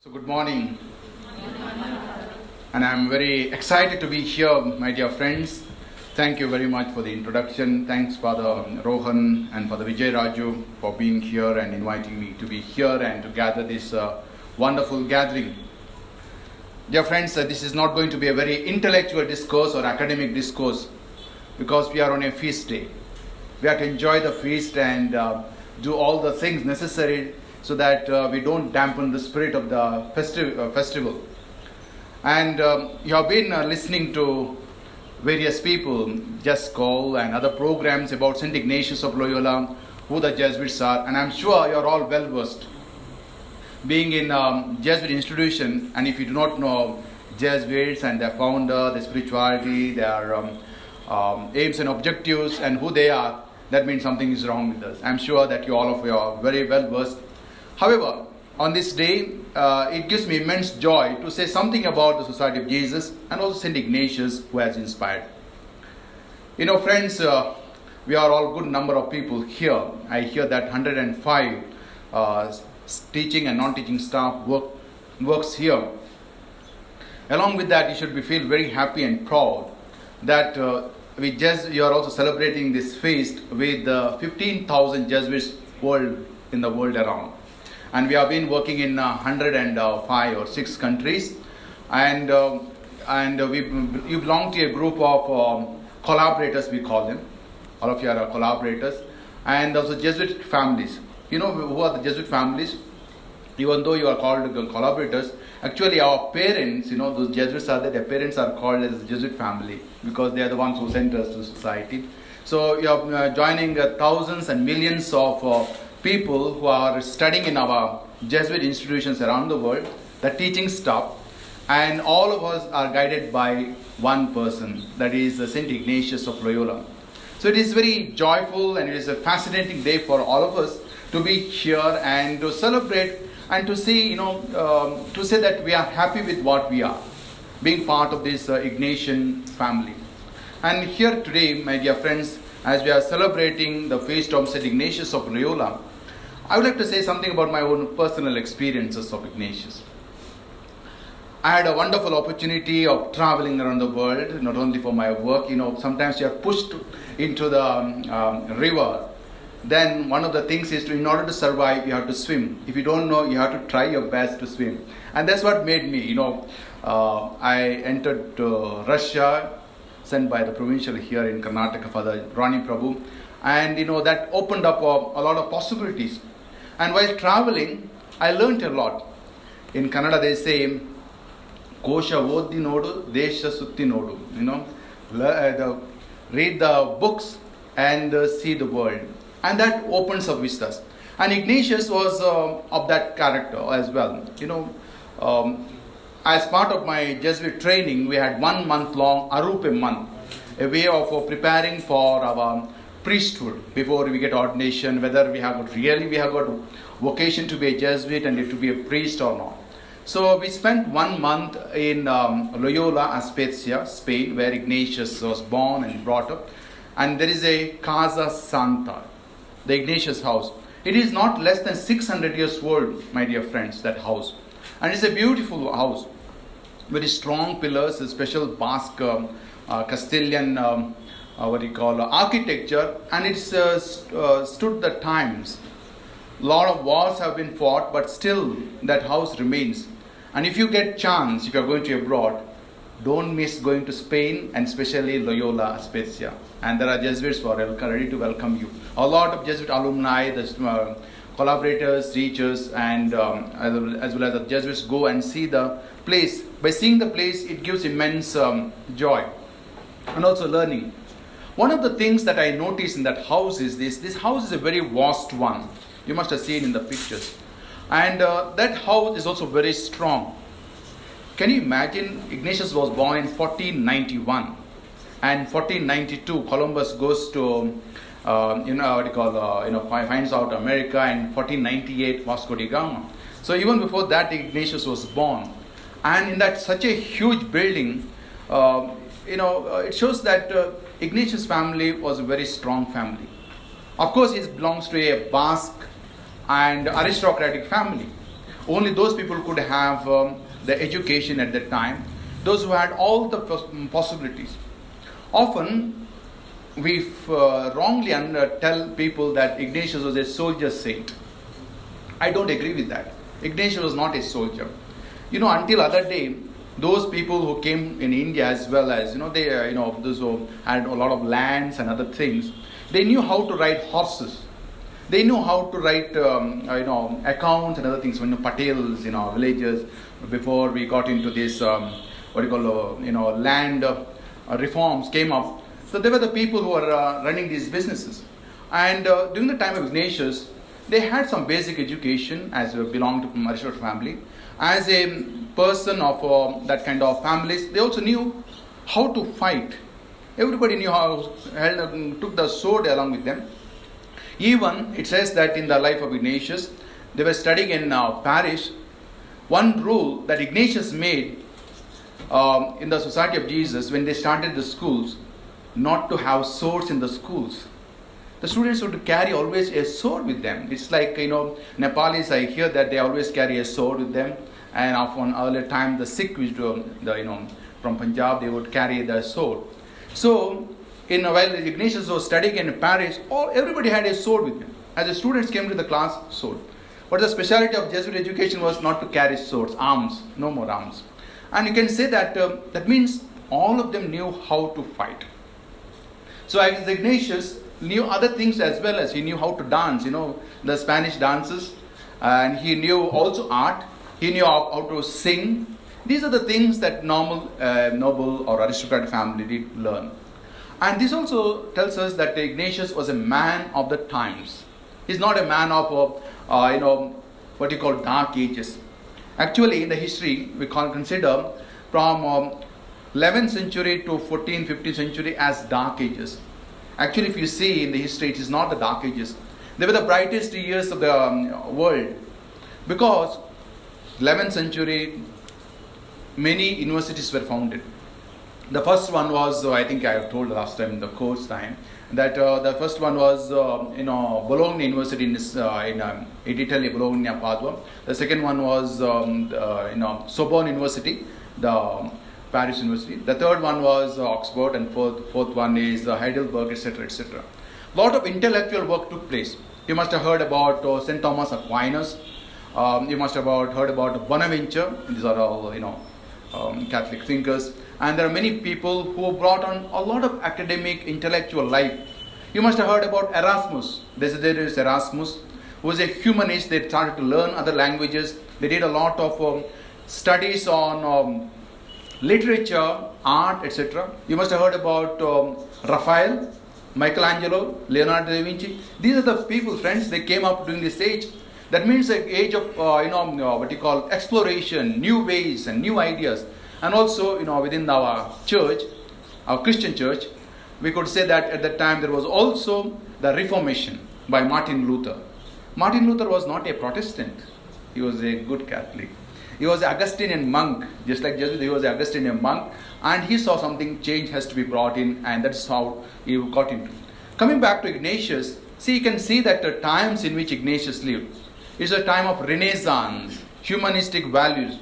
So good morning, and I'm very excited to be here, my dear friends. Thank you very much for the introduction. Thanks Father Rohan and Father Vijay Raju for being here and inviting me to be here and to gather this wonderful gathering. Dear friends, this is not going to be a very intellectual discourse or academic discourse because we are on a feast day. We have to enjoy the feast and do all the things necessary so that we don't dampen the spirit of the festival. And you have been listening to various people, Just Call and other programs about St Ignatius of Loyola, who the Jesuits are, and I'm sure you are all well versed. Being in Jesuit institution, and if you do not know Jesuits and their founder, their spirituality, their aims and objectives, and who they are, that means something is wrong with us. I'm sure that all of you are very well versed. However, on this day, it gives me immense joy to say something about the Society of Jesus and also St. Ignatius, who has inspired. You know, friends, we are all good number of people here. I hear that 105 teaching and non-teaching staff works here. Along with that, you should feel very happy and proud that you are also celebrating this feast with 15,000 Jesuits in the world around. And we have been working in 105 or 6 countries, and you belong to a group of collaborators, we call them. All of you are collaborators, and also Jesuit families. You know who are the Jesuit families? Even though you are called collaborators, actually our parents, those Jesuits are there, their parents are called as the Jesuit family because they are the ones who sent us to society. So you are joining thousands and millions of people who are studying in our Jesuit institutions around the world, the teaching staff, and all of us are guided by one person, that is St. Ignatius of Loyola. So it is very joyful and it is a fascinating day for all of us to be here and to celebrate and to see, to say that we are happy with what we are, being part of this Ignatian family. And here today, my dear friends, as we are celebrating the feast of St. Ignatius of Loyola, I would like to say something about my own personal experiences of Ignatius. I had a wonderful opportunity of traveling around the world, not only for my work. Sometimes you are pushed into the river. Then one of the things is in order to survive, you have to swim. If you don't know, you have to try your best to swim. And that's what made me, I entered Russia, sent by the provincial here in Karnataka, Father Rani Prabhu. And that opened up a lot of possibilities. And while traveling, I learned a lot. In Kannada they say, Kosha Odi Nodu, Desha Sutti Nodu. Read the books and see the world. And that opens up vistas. And Ignatius was of that character as well. As part of my Jesuit training, we had 1 month long Arupe month, a way of preparing for our priesthood before we get ordination, whether we have got vocation to be a Jesuit and to be a priest or not. So we spent 1 month in Loyola, Spezia, Spain, where Ignatius was born and brought up. And there is a Casa Santa, the Ignatius house. It is not less than 600 years old, my dear friends, that house. And it's a beautiful house, very strong pillars, a special Basque Castilian architecture, and it's stood the times. A lot of wars have been fought, but still that house remains. And if you get chance, if you are going to abroad, don't miss going to Spain and especially Loyola, Spezia. And there are Jesuits who are ready to welcome you. A lot of Jesuit alumni, the collaborators, teachers, and as well as the Jesuits go and see the place. By seeing the place, it gives immense joy and also learning. One of the things that I noticed in that house is this house is a very vast one. You must have seen in the pictures. And that house is also very strong. Can you imagine? Ignatius was born in 1491. And 1492, Columbus goes to, finds out America, and 1498, Vasco da Gama. So even before that, Ignatius was born. And in that such a huge building, it shows that Ignatius' family was a very strong family. Of course, he belongs to a Basque and aristocratic family. only those people could have the education at that time, those who had all the possibilities. Often we wrongly tell people that Ignatius was a soldier saint. I don't agree with that. Ignatius was not a soldier. Until other day, those people who came in India as well as, those who had a lot of lands and other things, they knew how to ride horses. They knew how to write, accounts and other things. Patels in our villages, before we got into this, land reforms came up. So they were the people who were running these businesses. And during the time of Ignatius, they had some basic education as belonged to aristocratic family. As a person of that kind of families, they also knew how to fight. Everybody knew how, took the sword along with them. Even it says that in the life of Ignatius, they were studying in Paris. One rule that Ignatius made in the Society of Jesus when they started the schools, not to have swords in the schools. The students would carry always a sword with them. It's like, Nepalis, I hear that they always carry a sword with them. And of an earlier time, the Sikh, which from Punjab, they would carry the sword. So, while Ignatius was studying in Paris, everybody had a sword with them. As the students came to the class, sword. But the speciality of Jesuit education was not to carry swords, arms, no more arms. And you can say that that means all of them knew how to fight. So as Ignatius knew other things as well, as he knew how to dance, the Spanish dances, and he knew also art, he knew how to sing. These are the things that noble or aristocratic family did learn. And this also tells us that Ignatius was a man of the times. He's not a man of, what you call dark ages. Actually, in the history, we can consider from 11th century to 14th, 15th century as dark ages. Actually, if you see in the history, it is not the dark ages. They were the brightest years of the world. Because 11th century, many universities were founded. The first one was, I think I have told last time in the course time, that the first one was, Bologna University in Italy, Bologna, Padua. The second one was, Sorbonne University, the Paris University. The third one was Oxford, and fourth one is Heidelberg, etc., etc. A lot of intellectual work took place. You must have heard about St. Thomas Aquinas. You must have heard about Bonaventure. These are all, Catholic thinkers. And there are many people who brought on a lot of academic, intellectual life. You must have heard about Erasmus. There is Erasmus, who was a humanist. They started to learn other languages. They did a lot of studies on literature, art, etc. You must have heard about Raphael, Michelangelo, Leonardo da Vinci. These are the people, friends, they came up during this age. That means an age of, what you call exploration, new ways and new ideas. And also, within our church, our Christian church, we could say that at that time there was also the Reformation by Martin Luther. Martin Luther was not a Protestant. He was a good Catholic. He was an Augustinian monk. Just like Jesus, he was an Augustinian monk. And he saw something, change has to be brought in, and that's how he got into it. Coming back to Ignatius, you can see that the times in which Ignatius lived is a time of Renaissance, humanistic values,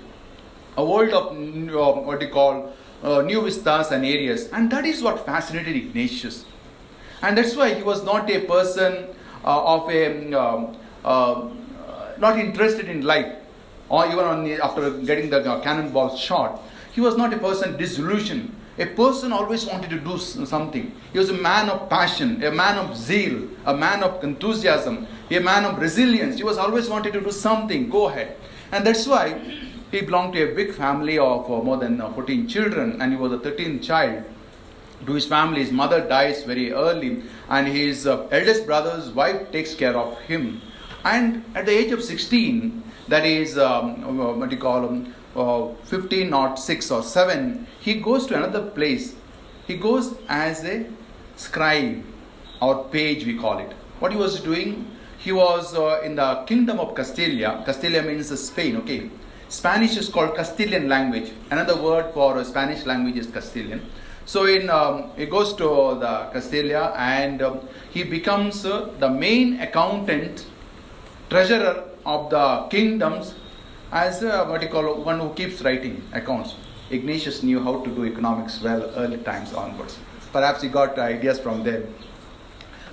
a world of new vistas and areas. And that is what fascinated Ignatius. And that's why he was not a person not interested in life, or even after getting the cannonball shot. He was not a person disillusioned. A person always wanted to do something. He was a man of passion, a man of zeal, a man of enthusiasm, a man of resilience. He was always wanted to do something, go ahead. And that's why he belonged to a big family of more than 14 children, and he was the 13th child to his family. His mother dies very early, and his eldest brother's wife takes care of him. And at the age of 16, that is 15 or 6 or 7, he goes to another place. He goes as a scribe or page, we call it. What he was doing, he was in the kingdom of Castilla. Castilla means Spain, okay. Spanish is called Castilian language. Another word for Spanish language is Castilian. So he goes to the Castilla, and he becomes the main accountant, treasurer of the kingdoms as what you call one who keeps writing accounts. Ignatius knew how to do economics well early times onwards. Perhaps he got ideas from them.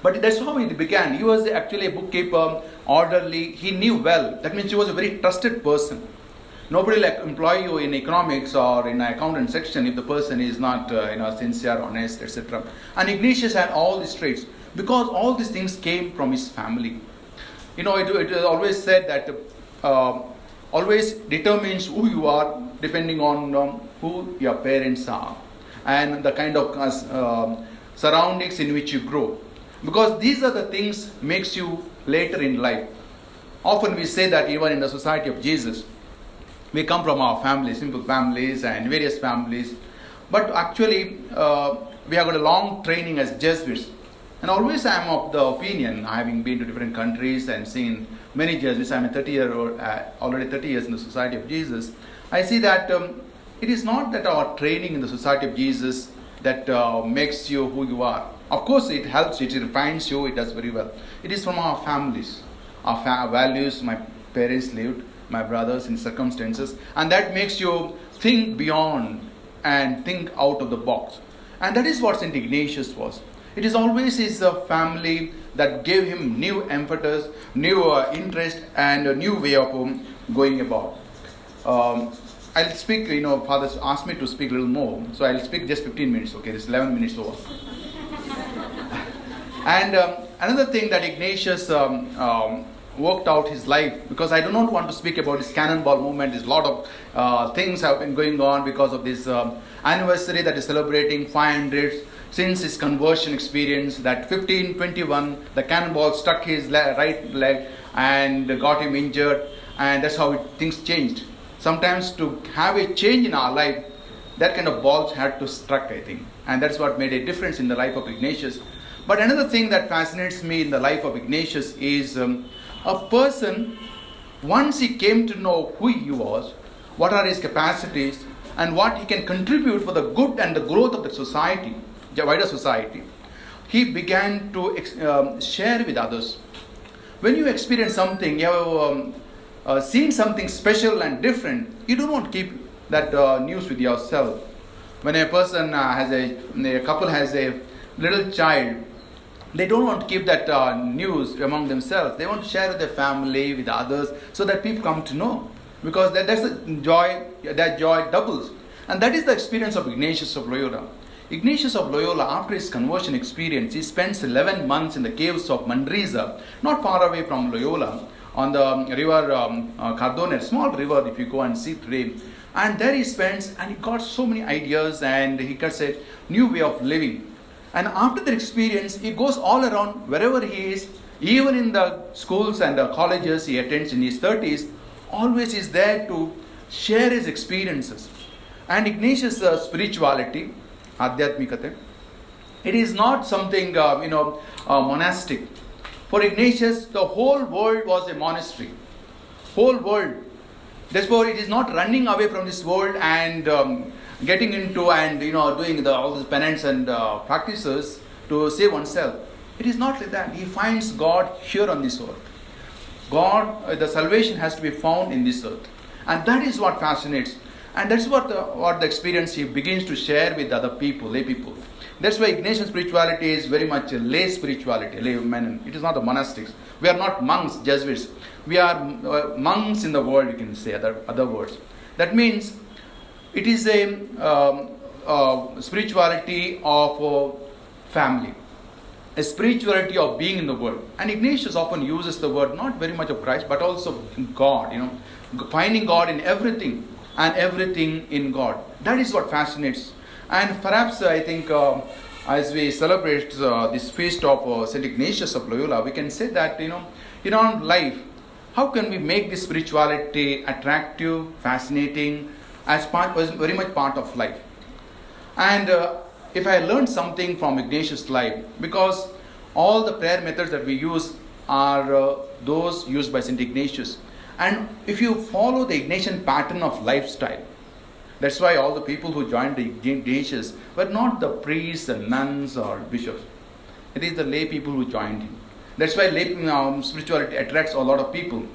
But that's how it began. He was actually a bookkeeper, orderly. He knew well. That means he was a very trusted person. Nobody will employ you in economics or in an accountant section if the person is not sincere, honest, etc. And Ignatius had all these traits because all these things came from his family. It is always said that always determines who you are depending on who your parents are and the kind of surroundings in which you grow. Because these are the things makes you later in life. Often we say that even in the Society of Jesus, we come from our families, simple families and various families. But actually, we have got a long training as Jesuits. And always I am of the opinion, having been to different countries and seen many Jesuits, I am already 30 years in the Society of Jesus. I see that it is not that our training in the Society of Jesus that makes you who you are. Of course, it helps, it refines you, it does very well. It is from our families, our values, my parents lived, my brothers in circumstances, and that makes you think beyond and think out of the box. And that is what St. Ignatius was. It is always his family that gave him new impetus, new interest, and a new way of going about. I'll speak, Father asked me to speak a little more, so I'll speak just 15 minutes, okay, this 11 minutes over. And another thing that Ignatius worked out his life, because I do not want to speak about this cannonball movement. There's a lot of things have been going on because of this anniversary that is celebrating 500 since his conversion experience. That 1521, the cannonball struck his right leg and got him injured, and that's how things changed. Sometimes to have a change in our life, that kind of balls had to struck, I think, and that's what made a difference in the life of Ignatius. But another thing that fascinates me in the life of Ignatius is a person, once he came to know who he was, what are his capacities, and what he can contribute for the good and the growth of the society, the wider society, he began to share with others. When you experience something, you have seen something special and different, you do not keep that news with yourself. When a person a couple has a little child, they don't want to keep that news among themselves. They want to share with their family, with others, so that people come to know. Because that's the joy, that joy doubles. And that is the experience of Ignatius of Loyola. Ignatius of Loyola, after his conversion experience, he spends 11 months in the caves of Manresa, not far away from Loyola, on the river Cardone, a small river if you go and see today. And there he spends, and he got so many ideas, and he got a new way of living. And after that experience, he goes all around wherever he is, even in the schools and the colleges he attends in his 30s, always is there to share his experiences. And Ignatius' spirituality, Adhyatmikate, it is not something, monastic. For Ignatius, the whole world was a monastery. Whole world. Therefore, it is not running away from this world and getting into and doing all these penance and practices to save oneself. It is not like that. He finds God here on this earth. God, the salvation has to be found in this earth, and that is what fascinates, and that's what the experience he begins to share with other people, lay people. That's why Ignatian spirituality is very much a lay spirituality, lay men. It is not the monastics. We are not monks, Jesuits. We are monks in the world. You can say other words. That means it is a spirituality of family, a spirituality of being in the world. And Ignatius often uses the word not very much of Christ, but also God, finding God in everything and everything in God. That is what fascinates. And perhaps I think as we celebrate this feast of St. Ignatius of Loyola, we can say that, in our life, how can we make this spirituality attractive, fascinating, as very much part of life. And if I learned something from Ignatius' life, because all the prayer methods that we use are those used by St. Ignatius. And if you follow the Ignatian pattern of lifestyle, that's why all the people who joined the Ignatius were not the priests and nuns or bishops. It is the lay people who joined him. That's why lay spirituality attracts a lot of people.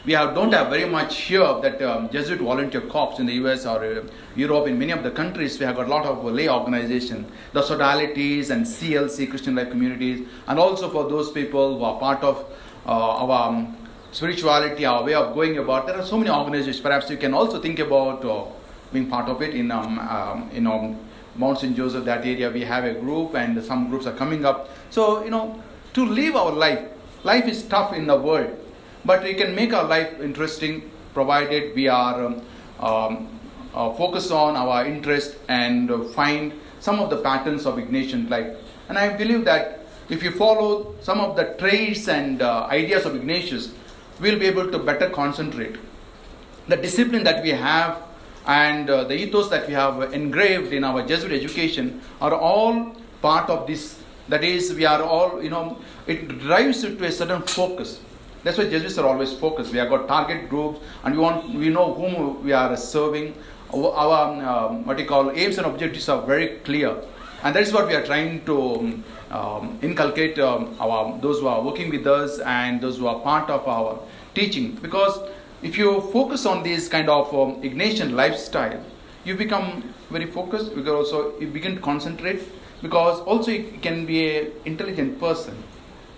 don't have very much here that Jesuit volunteer corps in the US or Europe. In many of the countries, we have got a lot of lay organization, the sodalities and CLC, Christian Life Communities, and also for those people who are part of our spirituality, our way of going about. There are so many organizations. Perhaps you can also think about being part of it in Mount St. Joseph, that area. We have a group, and some groups are coming up. So, to live our life. Life is tough in the world, but we can make our life interesting provided we are focus on our interest and find some of the patterns of Ignatian life. And I believe that if you follow some of the traits and ideas of Ignatius, we'll be able to better concentrate. The discipline that we have and the ethos that we have engraved in our Jesuit education are all part of this. That is, we are all, it drives you to a certain focus. That's why Jesuits are always focused. We have got target groups, and we know whom we are serving. Our aims and objectives are very clear, and that is what we are trying to inculcate those who are working with us and those who are part of our teaching. Because if you focus on this kind of Ignatian lifestyle, you become very focused. You begin to concentrate, because also you can be an intelligent person.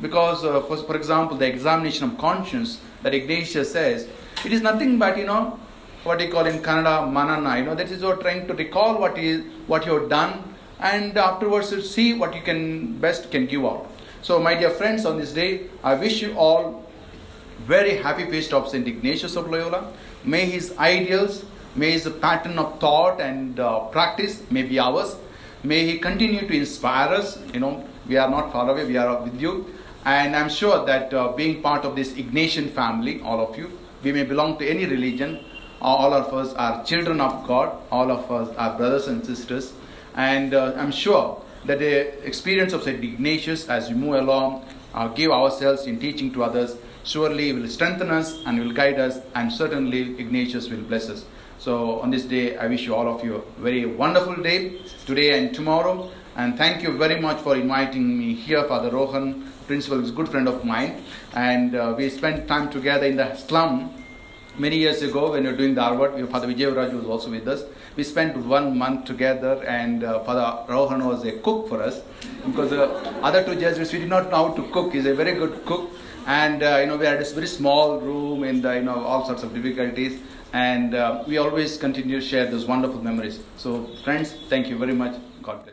Because, for example, the examination of conscience that Ignatius says, it is nothing but, what you call in Kannada, manana. That is you're trying to recall what you have done, and afterwards you see what you can give out. So, my dear friends, on this day, I wish you all very happy feast of St. Ignatius of Loyola. May his ideals, may his pattern of thought and practice may be ours. May he continue to inspire us. We are not far away, we are with you. And I'm sure that being part of this Ignatian family, all of you, we may belong to any religion. All of us are children of God. All of us are brothers and sisters. And I'm sure that the experience of St. Ignatius, as we move along, give ourselves in teaching to others, surely will strengthen us and will guide us, and certainly Ignatius will bless us. So on this day, I wish you all of you a very wonderful day, today and tomorrow. And thank you very much for inviting me here. Father Rohan, principal, is a good friend of mine. And we spent time together in the slum many years ago when we were doing the Harvard. Father Vijay was also with us. We spent 1 month together, and Father Rohan was a cook for us. Because the other two Jesuits, we did not know how to cook. He's a very good cook. And we had this very small room in the all sorts of difficulties. And we always continue to share those wonderful memories. So friends, thank you very much. God bless.